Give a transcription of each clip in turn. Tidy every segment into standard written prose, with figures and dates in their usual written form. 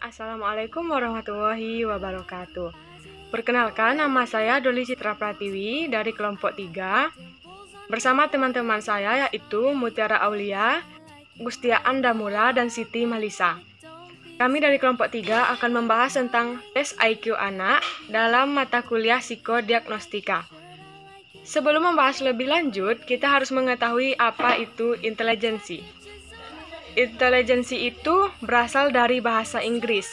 Assalamualaikum warahmatullahi wabarakatuh. Perkenalkan, nama saya Doli Citra Pratiwi dari kelompok 3 bersama teman-teman saya yaitu Mutiara Aulia, Gustia Andamura, dan Siti Malisa. Kami dari kelompok 3 akan membahas tentang tes IQ anak dalam mata kuliah psikodiagnostika. Sebelum membahas lebih lanjut, kita harus mengetahui apa itu intelijensi. Intelijensi itu berasal dari bahasa Inggris,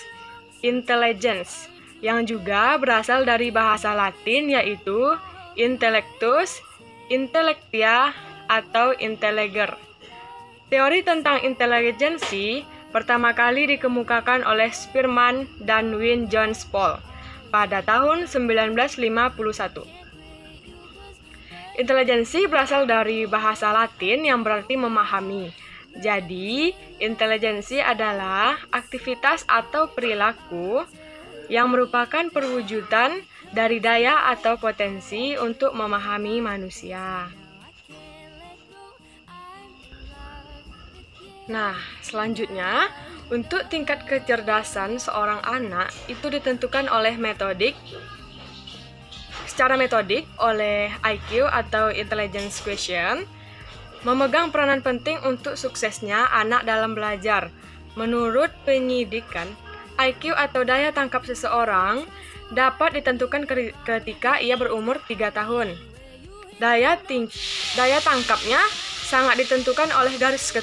intelligence, yang juga berasal dari bahasa Latin yaitu intellectus, intellectia, atau intelliger. Teori tentang intelijensi pertama kali dikemukakan oleh Spearman dan Wynne Jones Paul pada tahun 1951. Intelijensi berasal dari bahasa Latin yang berarti memahami. Jadi, intelijensi adalah aktivitas atau perilaku yang merupakan perwujudan dari daya atau potensi untuk memahami manusia. Nah, selanjutnya, untuk tingkat kecerdasan seorang anak itu ditentukan secara metodik oleh IQ atau Intelligence Quotient, memegang peranan penting untuk suksesnya anak dalam belajar. Menurut penyidikan, IQ atau daya tangkap seseorang dapat ditentukan ketika ia berumur 3 tahun. Daya tangkapnya sangat ditentukan oleh garis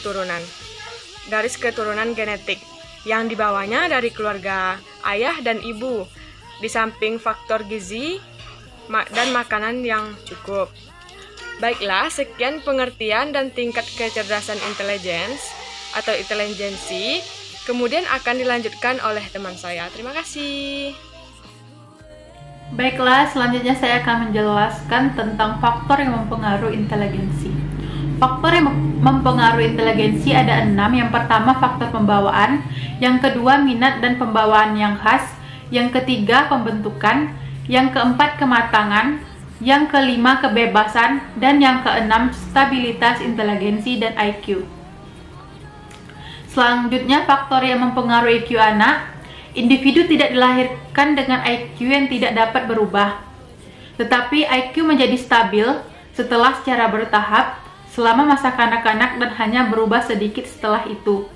keturunan genetik yang dibawanya dari keluarga ayah dan ibu, di samping faktor gizi dan makanan yang cukup. Baiklah, sekian pengertian dan tingkat kecerdasan intelijensi, kemudian akan dilanjutkan oleh teman saya. Terima kasih. Baiklah, selanjutnya saya akan menjelaskan tentang faktor yang mempengaruhi intelijensi. Faktor yang mempengaruhi intelijensi ada 6. Yang pertama, faktor pembawaan. Yang kedua, minat dan pembawaan yang khas. Yang ketiga, pembentukan. Yang keempat, kematangan. Yang kelima, kebebasan. Dan yang keenam, stabilitas intelijensi dan IQ. Selanjutnya, faktor yang mempengaruhi IQ anak. Individu tidak dilahirkan dengan IQ yang tidak dapat berubah, tetapi IQ menjadi stabil setelah secara bertahap selama masa kanak-kanak dan hanya berubah sedikit setelah itu.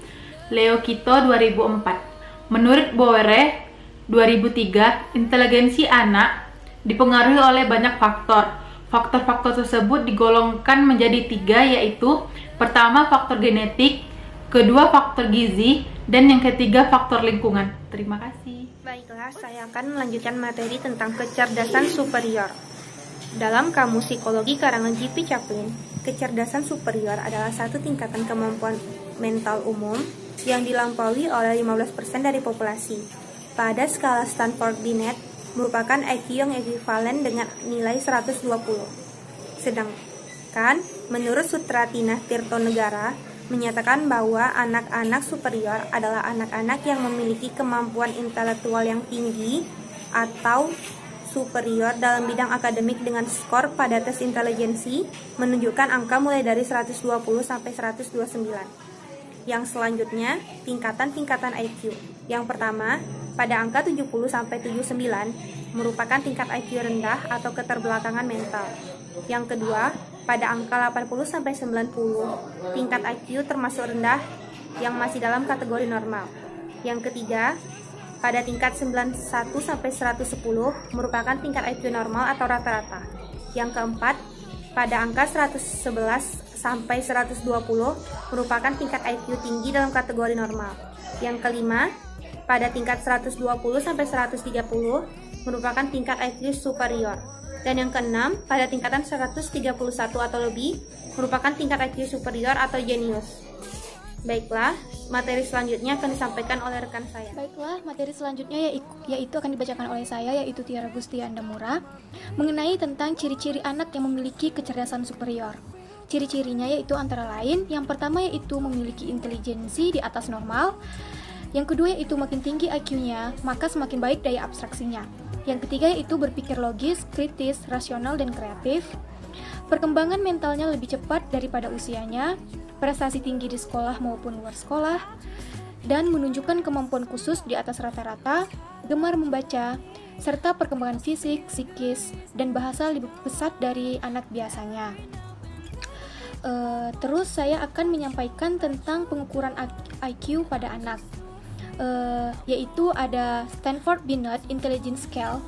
Leo Kito 2004. Menurut Boere 2003, intelijensi anak dipengaruhi oleh banyak faktor. Faktor-faktor tersebut digolongkan menjadi 3, yaitu pertama faktor genetik, kedua faktor gizi, dan yang ketiga faktor lingkungan. Terima kasih. Baiklah, saya akan melanjutkan materi tentang kecerdasan superior. Dalam Kamus Psikologi karangan J.P. Chaplin, kecerdasan superior adalah satu tingkatan kemampuan mental umum yang dilampaui oleh 15% dari populasi. Pada skala Stanford-Binet, merupakan IQ yang ekuivalen dengan nilai 120. Sedangkan, menurut Sutratinah Tirtonegara, menyatakan bahwa anak-anak superior adalah anak-anak yang memiliki kemampuan intelektual yang tinggi atau superior dalam bidang akademik dengan skor pada tes intelijensi menunjukkan angka mulai dari 120 sampai 129. Yang selanjutnya, tingkatan-tingkatan IQ. Yang pertama, pada angka 70 sampai 79 merupakan tingkat IQ rendah atau keterbelakangan mental. Yang kedua, pada angka 80 sampai 90, tingkat IQ termasuk rendah yang masih dalam kategori normal. Yang ketiga, pada tingkat 91 sampai 110 merupakan tingkat IQ normal atau rata-rata. Yang keempat, pada angka 111 sampai 120 merupakan tingkat IQ tinggi dalam kategori normal. Yang kelima, pada tingkat 120 sampai 130 merupakan tingkat IQ superior. Dan yang keenam, pada tingkatan 131 atau lebih merupakan tingkat IQ superior atau jenius. Baiklah, materi selanjutnya akan disampaikan oleh rekan saya. Baiklah, materi selanjutnya yaitu akan dibacakan oleh saya, yaitu Tiara Gustian Damura, mengenai tentang ciri-ciri anak yang memiliki kecerdasan superior. Ciri-cirinya yaitu antara lain, yang pertama yaitu memiliki intelijensi di atas normal, yang kedua yaitu makin tinggi IQ-nya, maka semakin baik daya abstraksinya. Yang ketiga yaitu berpikir logis, kritis, rasional, dan kreatif. Perkembangan mentalnya lebih cepat daripada usianya, prestasi tinggi di sekolah maupun luar sekolah, dan menunjukkan kemampuan khusus di atas rata-rata, gemar membaca, serta perkembangan fisik, psikis, dan bahasa lebih pesat dari anak biasanya. Terus saya akan menyampaikan tentang pengukuran IQ pada anak, yaitu ada Stanford Binet Intelligence Scale,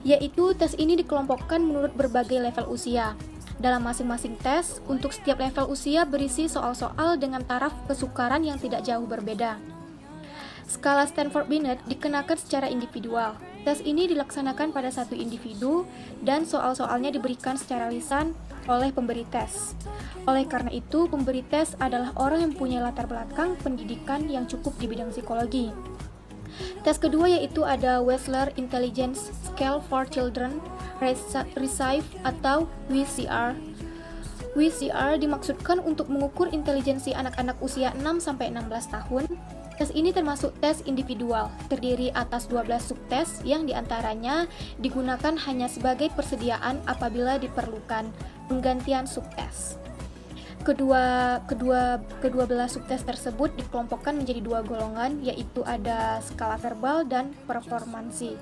yaitu tes ini dikelompokkan menurut berbagai level usia. Dalam masing-masing tes, untuk setiap level usia berisi soal-soal dengan taraf kesukaran yang tidak jauh berbeda. Skala Stanford Binet dikenakan secara individual. Tes ini dilaksanakan pada satu individu dan soal-soalnya diberikan secara lisan oleh pemberi tes. Oleh karena itu, pemberi tes adalah orang yang punya latar belakang pendidikan yang cukup di bidang psikologi. Tes kedua yaitu ada Wechsler Intelligence Scale for Children Recife atau WCR. WCR dimaksudkan untuk mengukur intelijensi anak-anak usia 6-16 tahun. Tes ini termasuk tes individual, terdiri atas 12 subtes yang diantaranya digunakan hanya sebagai persediaan apabila diperlukan penggantian subtes. Kedua belah subtes tersebut dikelompokkan menjadi dua golongan, yaitu ada skala verbal dan performansi.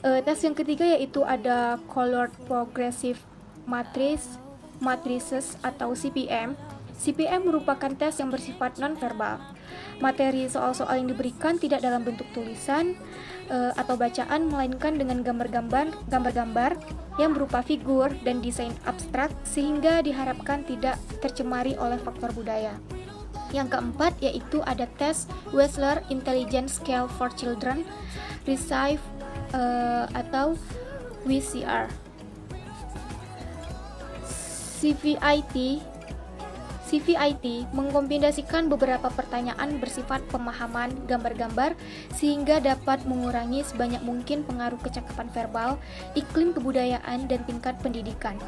Tes yang ketiga yaitu ada Colored Progressive Matrices atau CPM. CPM merupakan tes yang bersifat non-verbal. Materi soal-soal yang diberikan tidak dalam bentuk tulisan atau bacaan, melainkan dengan gambar-gambar yang berupa figur dan desain abstrak, sehingga diharapkan tidak tercemari oleh faktor budaya. Yang keempat yaitu ada tes Wechsler Intelligence Scale for Children Recife atau WCR. CVIT mengkombinasikan beberapa pertanyaan bersifat pemahaman gambar-gambar sehingga dapat mengurangi sebanyak mungkin pengaruh kecakapan verbal, iklim kebudayaan, dan tingkat pendidikan.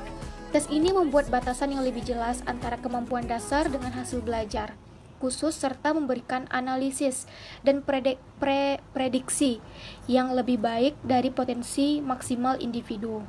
Tes ini membuat batasan yang lebih jelas antara kemampuan dasar dengan hasil belajar khusus serta memberikan analisis dan prediksi yang lebih baik dari potensi maksimal individu.